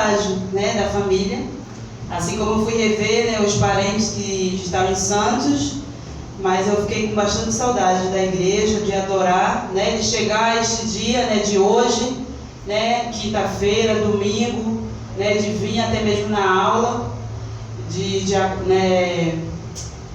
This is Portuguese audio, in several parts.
saudade, né, da família. Assim como eu fui rever, né, os parentes que estavam em Santos, mas eu fiquei com bastante saudade da igreja, de adorar, né, de chegar a este dia, né, de hoje, né, quinta-feira, domingo, né, de vir até mesmo na aula né,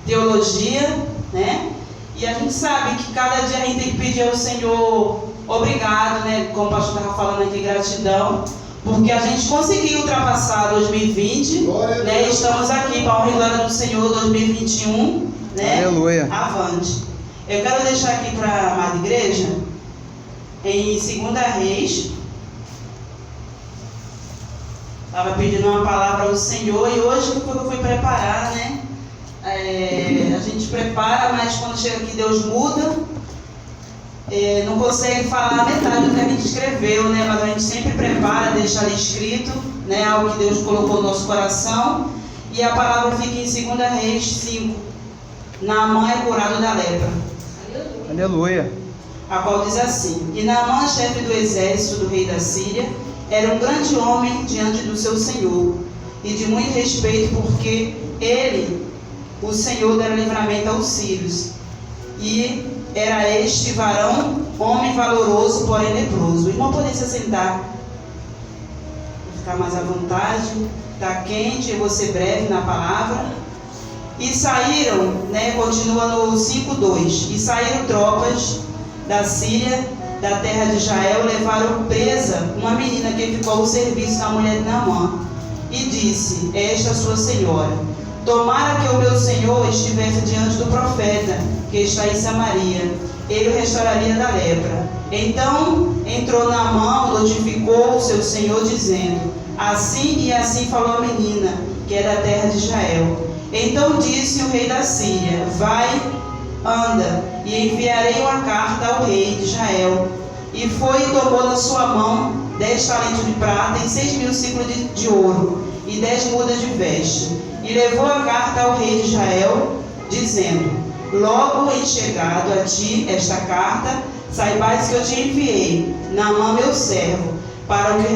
teologia, né, e a gente sabe que cada dia a gente tem que pedir ao Senhor obrigado, né, como o pastor estava falando aqui, gratidão, porque a gente conseguiu ultrapassar 2020, né, estamos aqui para a honra e glória do Senhor 2021, né, aleluia, avante. Eu quero deixar aqui para a amada igreja, em 2 Reis, estava pedindo uma palavra ao Senhor, e hoje que eu fui preparar, né, a gente prepara, mas quando chega aqui Deus muda, não consegue falar a metade do que a gente escreveu, né, mas a gente sempre prepara, deixa ali escrito, né, algo que Deus colocou no nosso coração, e a palavra fica em 2 Reis 5, Naamã é curado da lepra. aleluia, A qual diz assim: E Naamã, chefe do exército do rei da Síria, era um grande homem diante do seu senhor, e de muito respeito, porque ele, o Senhor, dera livramento aos sírios. E era este varão, homem valoroso, porém leproso. O irmão pode se sentar, vou ficar mais à vontade, está quente, eu vou ser breve na palavra. E saíram, né, continua no 5:2, e saíram tropas da Síria, da terra de Israel, levaram presa uma menina que ficou ao serviço da mulher de Naamã, e disse: Esta sua senhora, tomara que o meu senhor estivesse diante do profeta que está em Samaria, ele o restauraria da lepra. Então entrou Naamã, notificou o seu senhor, dizendo: Assim e assim falou a menina, que é da terra de Israel. Então disse o rei da Síria: Vai, anda, e enviarei uma carta ao rei de Israel. E foi e tomou na sua mão 10 talentos de prata e 6.000 ciclos de ouro, e 10 mudas de veste. E levou a carta ao rei de Israel, dizendo: Logo em chegado a ti esta carta, saibais que eu te enviei, Naamã meu servo, para o que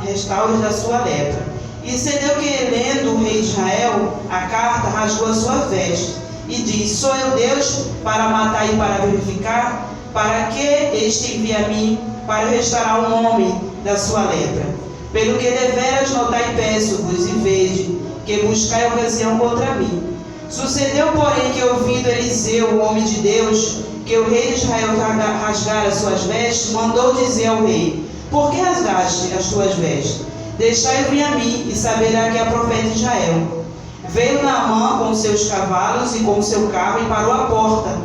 restaures da sua lepra. E sucedeu que, lendo o rei de Israel a carta, rasgou a sua veste, e disse: Sou eu Deus para matar e para verificar? Para que este envia a mim, para restaurar o homem da sua lepra? Pelo que deveras notai e peço-vos, e vede, que buscai ocasião contra mim. Sucedeu, porém, que ouvindo Eliseu, o homem de Deus, que o rei de Israel rasgara as suas vestes, mandou dizer ao rei: Por que rasgaste as tuas vestes? Deixai-o vir a mim, e saberá que é profeta de Israel. Veio Naamã com seus cavalos e com seu carro, e parou à porta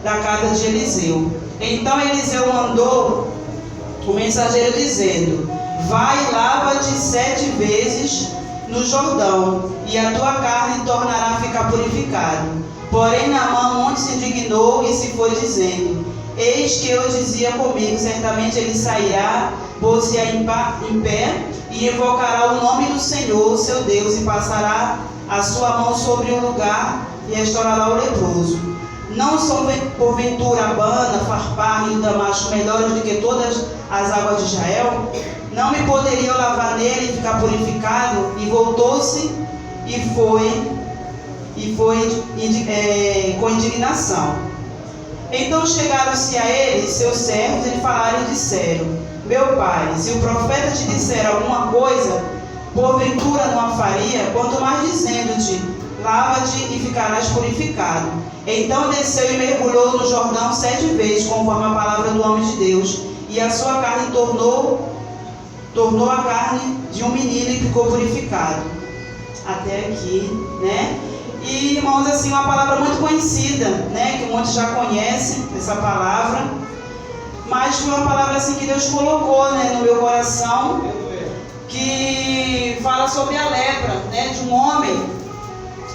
da casa de Eliseu. Então Eliseu mandou o mensageiro dizendo: Vai e lava-te 7 vezes no Jordão, e a tua carne tornará a ficar purificada. Porém Naamã muito se indignou e se foi dizendo: Eis que eu dizia comigo, certamente ele sairá, pôr-se-á em pé, e invocará o nome do Senhor, seu Deus, e passará a sua mão sobre o lugar, e restaurará o leproso. Não são porventura Abana, Farpar e o Damasco melhores do que todas as águas de Israel? Não me poderia eu lavar nele e ficar purificado? E voltou-se e foi com indignação. Então chegaram-se a ele seus servos e lhe falaram e disseram: Meu pai, se o profeta te disser alguma coisa, porventura não a faria, quanto mais dizendo-te: Lava-te e ficarás purificado. Então desceu e mergulhou no Jordão 7 vezes, conforme a palavra do homem de Deus, e a sua carne tornou a carne de um menino e ficou purificado. Até aqui, né? E, irmãos, assim, uma palavra muito conhecida, né? Que muitos já conhecem essa palavra, mas foi uma palavra assim que Deus colocou, né, no meu coração, que fala sobre a lepra, né, de um homem,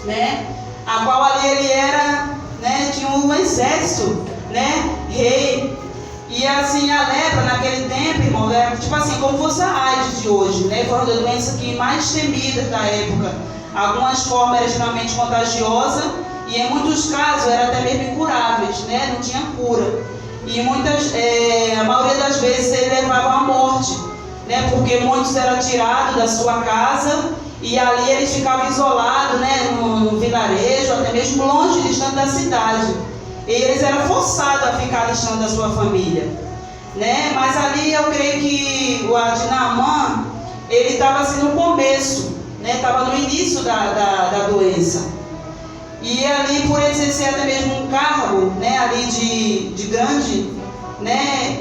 né, a qual ali ele era, né, tinha um exército, né, rei. E assim, a lepra naquele tempo, irmão, era tipo assim, como fosse a AIDS de hoje, né? Foi uma doença que mais temida da época. Algumas formas era geralmente contagiosa e em muitos casos eram até mesmo incuráveis, né? Não tinha cura. E a maioria das vezes ele levava à morte. né? Porque muitos eram tirados da sua casa e ali eles ficavam isolados, né? No vilarejo, até mesmo longe, distante da cidade. E eles eram forçados a ficar distante da sua família, né? Mas ali eu creio que o Naamã, ele estava assim no começo, né? Estava no início da doença. E ali, por exercer até mesmo um cargo, né? Ali de grande, né?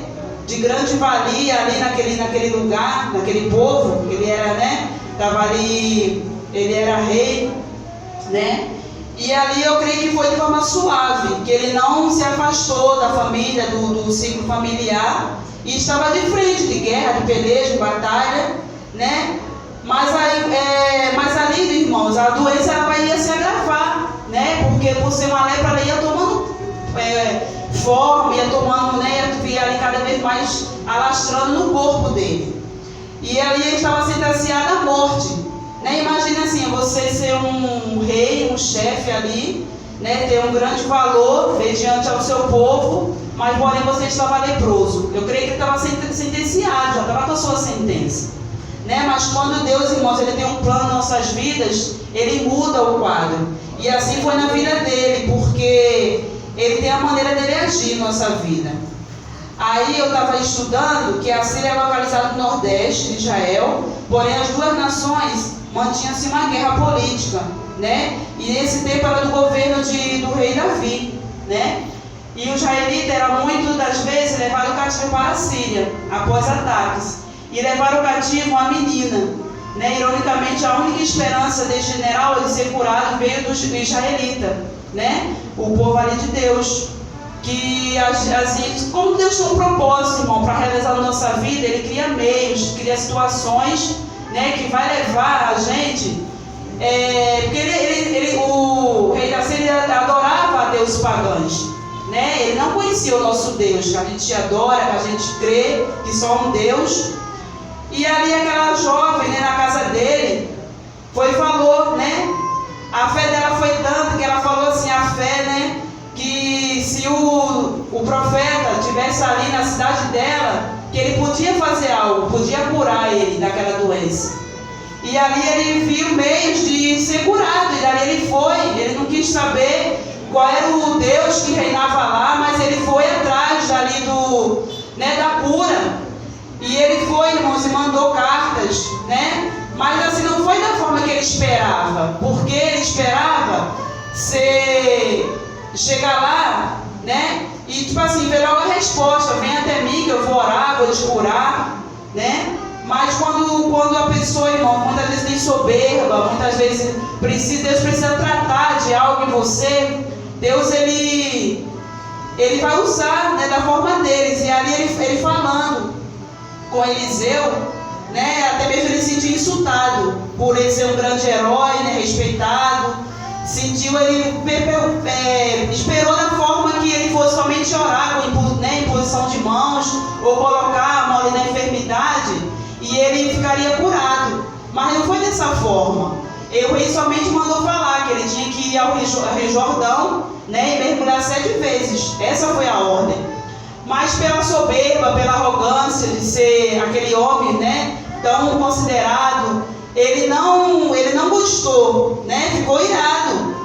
De grande valia ali naquele lugar, naquele povo, ele era, né? Estava ali, ele era rei, né? E ali eu creio que foi de forma suave, que ele não se afastou da família, do ciclo familiar, e estava de frente de guerra, de peleja, de batalha, né? Mas ali, irmãos, a doença ela ia se agravar, né? Porque por ser uma lepra, ela ia tomando forma, ia tomando, né? Ia ali cada vez mais alastrando no corpo dele. E ali ele estava sentenciado à morte, né? Imagina assim, você ser um rei, um chefe ali, né? Ter um grande valor mediante ao seu povo, mas porém você estava leproso. Eu creio que ele estava sentenciado, já estava com a sua sentença, né? Mas quando Deus, irmãos, ele tem um plano em nossas vidas, ele muda o quadro. E assim foi na vida dele, porque ele tem a maneira dele agir na nossa vida. Aí eu estava estudando que a Síria é localizada no nordeste de Israel, porém as duas nações mantinham-se uma guerra política, né? E nesse tempo era do governo do rei Davi, né? E os israelitas eram muitas das vezes levados cativo para a Síria, após ataques. E levaram cativo uma menina, né? Ironicamente, a única esperança desse general de ser curado veio dos israelitas, né? O povo ali de Deus. Que assim, como Deus tem um propósito, irmão, para realizar na nossa vida, Ele cria meios, cria situações, né, que vai levar a gente, porque o rei da Síria adorava a deuses pagãos, né? Ele não conhecia o nosso Deus, que a gente adora, que a gente crê que só um Deus. E ali aquela jovem, né, na casa dele, falou, né? A fé dela foi tanta que ela falou assim, a fé, né? Que se o profeta estivesse ali na cidade dela, que ele podia fazer algo, podia curar ele daquela doença. E ali ele viu meios de ser curado, e dali ele foi, ele não quis saber qual era o Deus que reinava lá, mas ele foi atrás dali da cura. E ele foi, irmãos, e mandou cartas, né? Mas assim, não foi da forma que ele esperava, porque ele esperava chegar lá, né? E tipo assim, ver logo a resposta, vem até mim que eu vou orar, vou te curar, né? Mas quando a pessoa, irmão, muitas vezes tem soberba, muitas vezes Deus precisa tratar de algo em você, Deus ele vai usar, né, da forma deles. E ali ele falando com Eliseu, né? Até mesmo ele se sentiu insultado por ele ser um grande herói, né, respeitado. Esperou da forma que ele fosse somente orar com imposição de mãos ou colocar a mão ali na enfermidade e ele ficaria curado. Mas não foi dessa forma. O rei somente mandou falar que ele tinha que ir ao Rio Jordão, né, e mergulhar 7 vezes. Essa foi a ordem. Mas pela soberba, pela arrogância de ser aquele homem, né, tão considerado, ele não gostou, né? Ficou irado.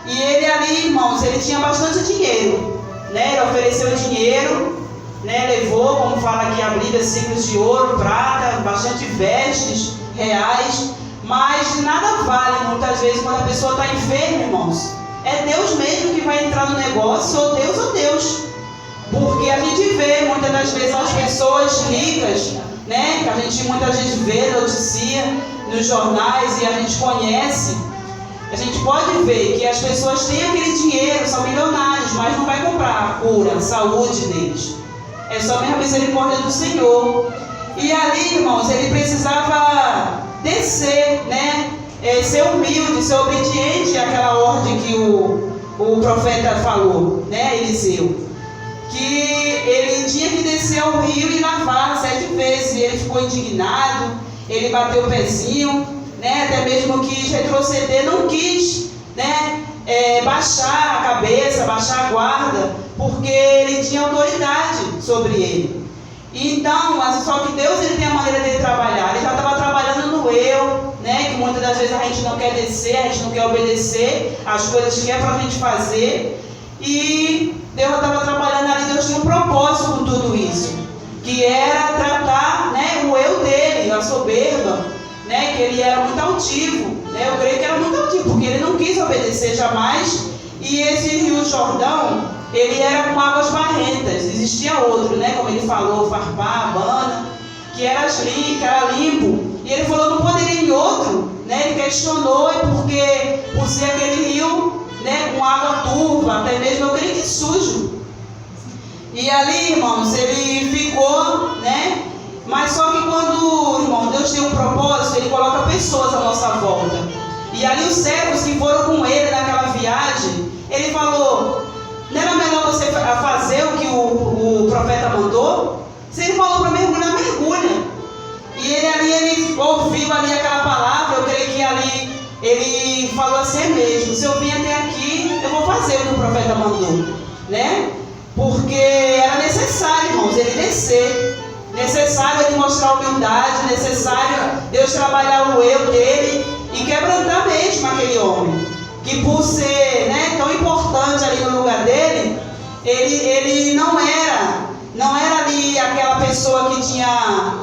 E ele ali, irmãos, ele tinha bastante dinheiro, né? Ele ofereceu dinheiro, né? Levou, como fala aqui a Bíblia, ciclos de ouro, prata, bastante vestes, reais. Mas nada vale, muitas vezes, quando a pessoa está enferma, irmãos. É Deus mesmo que vai entrar no negócio, ou Deus. Porque a gente vê, muitas das vezes, as pessoas ricas, né, que a gente muitas vezes vê, noticia nos jornais e a gente conhece, a gente pode ver que as pessoas têm aquele dinheiro, são milionários, mas não vai comprar a cura, a saúde deles. É só mesmo a misericórdia do Senhor. E ali, irmãos, ele precisava descer, né, ser humilde, ser obediente àquela ordem que o profeta falou, né, Eliseu. Que ele tinha que descer ao rio e lavar 7 vezes. E ele ficou indignado, ele bateu o pezinho, né? Até mesmo quis retroceder, não quis, né? Baixar a cabeça, baixar a guarda, porque ele tinha autoridade sobre ele. Então, só que Deus ele tem a maneira dele trabalhar. Ele já estava trabalhando no eu, né? Que muitas das vezes a gente não quer descer, a gente não quer obedecer as coisas que é para a gente fazer. E Deus estava trabalhando ali, Deus tinha um propósito com tudo isso, que era tratar, né, o eu dele, a soberba, né? Que ele era muito altivo, né? Eu creio que era muito altivo, porque ele não quis obedecer jamais. E esse Rio Jordão, ele era com águas barrentas. Existia outro, né? Como ele falou, Farpá, Abana, que era limpo. E ele falou, não poderia ir em outro, né? Ele questionou, porque por ser aquele rio, né, com água turva, até mesmo eu creio que sujo. E ali, irmãos, ele ficou, né? Mas só que quando, irmão, Deus tem um propósito, ele coloca pessoas à nossa volta. E ali os servos que foram com ele naquela viagem, ele falou, não era melhor você fazer o que o profeta mandou? Se ele falou para mergulhar, mergulha. E ele ouviu ali aquela palavra, eu creio que ali ele falou assim, é mesmo, se eu vim até aqui, eu vou fazer o que o profeta mandou, né? Porque era necessário, irmãos, ele descer, necessário ele mostrar humildade, necessário Deus trabalhar o eu dele e quebrantar mesmo aquele homem, que por ser, né, tão importante ali no lugar dele, ele não era ali aquela pessoa que tinha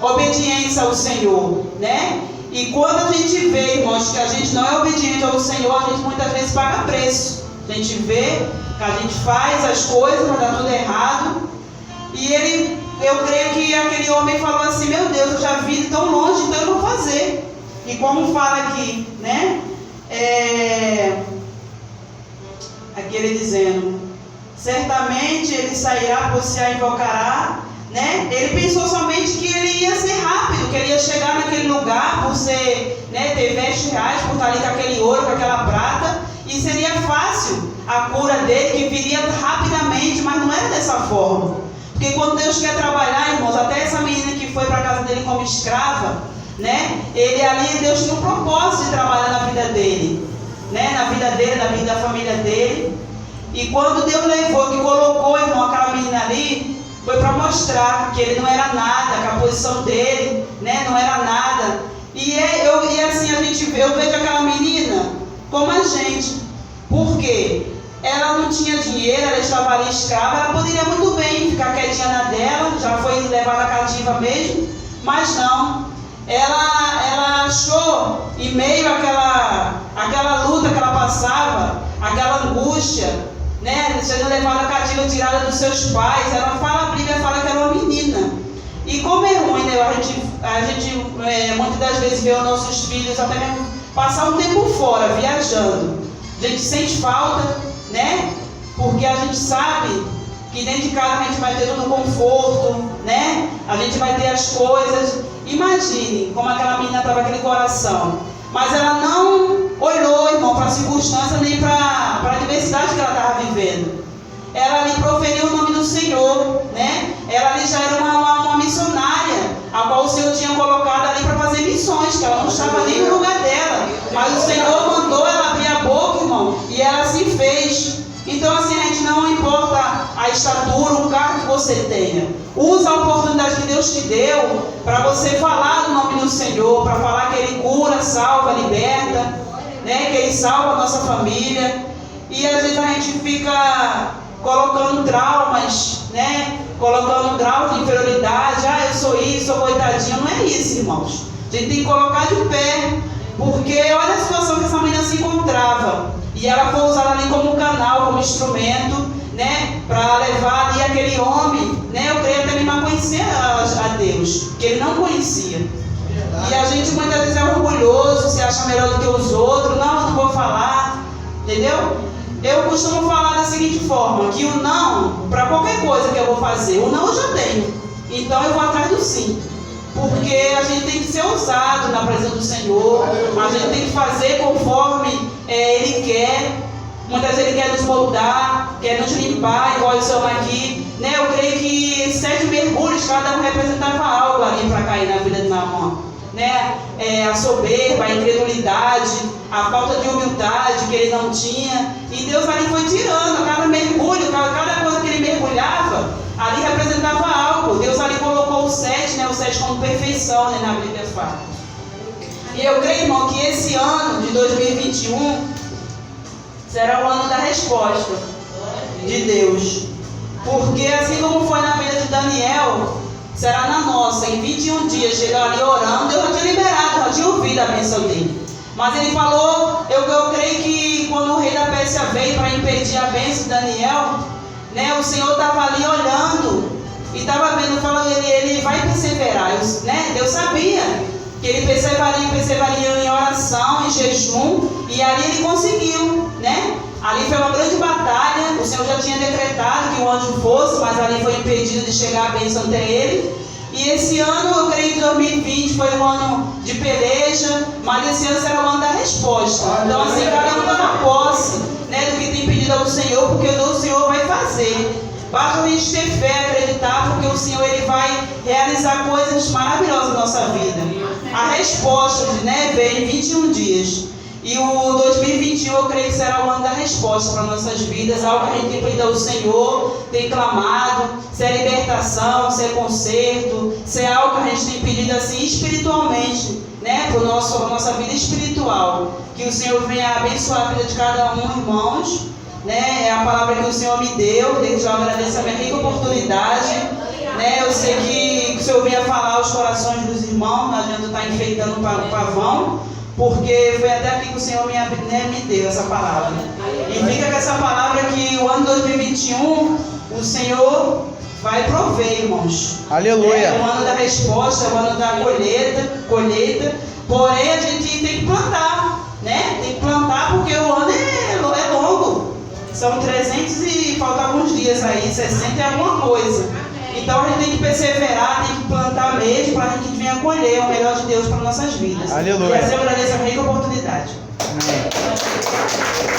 obediência ao Senhor, né? E quando a gente vê, irmãos, que a gente não é obediente ao Senhor, a gente muitas vezes paga preço. A gente vê que a gente faz as coisas, mas dá tudo errado. E eu creio que aquele homem falou assim, meu Deus, eu já vi tão longe, então eu vou fazer. E como fala aqui, né? Aqui ele dizendo, certamente ele sairá, por se a invocará, né? Ele pensou somente que ele ia ser rápido, que ele ia chegar naquele lugar por ser, né, ter vestes reais, por estar ali com aquele ouro, com aquela prata, e seria fácil a cura dele, que viria rapidamente, mas não era dessa forma. Porque quando Deus quer trabalhar, irmãos, até essa menina que foi para a casa dele como escrava, né? Deus tinha um propósito de trabalhar na vida dele, né? Na vida dele, na vida da família dele. E quando Deus levou, que colocou, irmão, aquela menina ali, foi para mostrar que ele não era nada, que a posição dele, né, não era nada. E assim eu vejo aquela menina como a gente. Por quê? Ela não tinha dinheiro, ela estava ali escrava, ela poderia muito bem ficar quietinha na dela, já foi levada cativa mesmo, mas não. Ela achou, em meio àquela luta que ela passava, aquela angústia, né, sendo levada cativa, tirada dos seus pais, a Bíblia fala que era uma menina. E como é ruim, né, a gente muitas das vezes vê os nossos filhos até mesmo passar um tempo fora, viajando. A gente sente falta, né, porque a gente sabe que dentro de casa a gente vai ter todo o conforto, né, a gente vai ter as coisas. Imagine como aquela menina estava aquele coração. Mas ela não olhou, irmão, para a circunstância nem para a diversidade que ela estava vivendo. Ela ali proferiu o nome do Senhor, né? Ela ali já era uma missionária, a qual o Senhor tinha colocado ali para fazer missões, que ela não estava nem no lugar dela. Mas o Senhor mandou ela abrir a boca, irmão, e ela se fez. Então, assim, a gente não importa a estatura, o cargo que você tenha. Usa a oportunidade que Deus te deu para você falar do nome do Senhor, para falar que Ele cura, salva, liberta, né? Que Ele salva a nossa família. E às vezes a gente fica colocando traumas, né? Colocando traumas de inferioridade. Eu sou isso, sou coitadinha. Não é isso, irmãos. A gente tem que colocar de pé. Porque olha a situação que essa menina se encontrava. E ela foi usada ali como canal, como instrumento, né, para levar ali aquele homem, né, eu creio até ele não conhecia a Deus, que ele não conhecia. E a gente muitas vezes é orgulhoso, se acha melhor do que os outros, não, eu não vou falar, entendeu? Eu costumo falar da seguinte forma, que o não, para qualquer coisa que eu vou fazer, o não eu já tenho, então eu vou atrás do sim. Porque a gente tem que ser ousado na presença do Senhor, a gente tem que fazer conforme Ele quer. Muitas vezes Ele quer nos moldar, quer nos limpar, igual esse homem aqui, né? Eu creio que 7 mergulhos, cada um representava algo ali para cair na vida de Naamã, né? A soberba, a incredulidade, a falta de humildade que ele não tinha. E Deus ali foi tirando, cada mergulho, cada coisa que ele mergulhava, ali representava algo. Deus ali colocou o 7, né? O 7 como perfeição, né? Na Bíblia fala. E eu creio, irmão, que esse ano de 2021 será o ano da resposta de Deus. Porque assim como foi na vida de Daniel, será na nossa. Em 21 dias, ele ali orando, Deus já tinha liberado, já tinha ouvido a bênção dele. Mas ele falou, eu creio que quando o rei da Pérsia veio para impedir a bênção de Daniel, né, o Senhor estava ali olhando e estava vendo, falando, ele vai perseverar, né? Deus sabia que ele perseveraria em oração, em jejum, e ali ele conseguiu, né? Ali foi uma grande batalha, o Senhor já tinha decretado que o anjo fosse, mas ali foi impedido de chegar a bênção até ele. E esse ano, eu creio que 2020 foi um ano de peleja, mas esse ano será o ano da resposta. Então assim, cada um toma posse, né, do que tem pedido ao Senhor, porque o Senhor vai fazer. Basta a gente ter fé, acreditar, porque o Senhor ele vai realizar coisas maravilhosas na nossa vida. A resposta, né, veio em 21 dias. E o 2021 eu creio que será o ano da resposta para nossas vidas, algo que a gente tem pedido ao Senhor, tem clamado, se é libertação, se é conserto, se é algo que a gente tem pedido assim espiritualmente, né, para a nossa vida espiritual. Que o Senhor venha abençoar a vida de cada um, irmãos, né, é a palavra que o Senhor me deu, desde já agradeço a minha rica oportunidade, né, eu sei que o Senhor venha falar aos corações dos irmãos, não adianta estar enfeitando o pavão, porque foi até aqui que o Senhor me deu essa palavra. E fica com essa palavra que o ano 2021, o Senhor vai prover, irmãos. Aleluia. É o ano da resposta, é o ano da colheita. Porém, a gente tem que plantar, né? Tem que plantar porque o ano é longo. São 300 e faltam alguns dias aí, 60 e alguma coisa. Então a gente tem que perseverar, tem que plantar mesmo para que a gente venha colher o melhor de Deus para nossas vidas. Aleluia. E assim eu agradeço a minha oportunidade. Amém.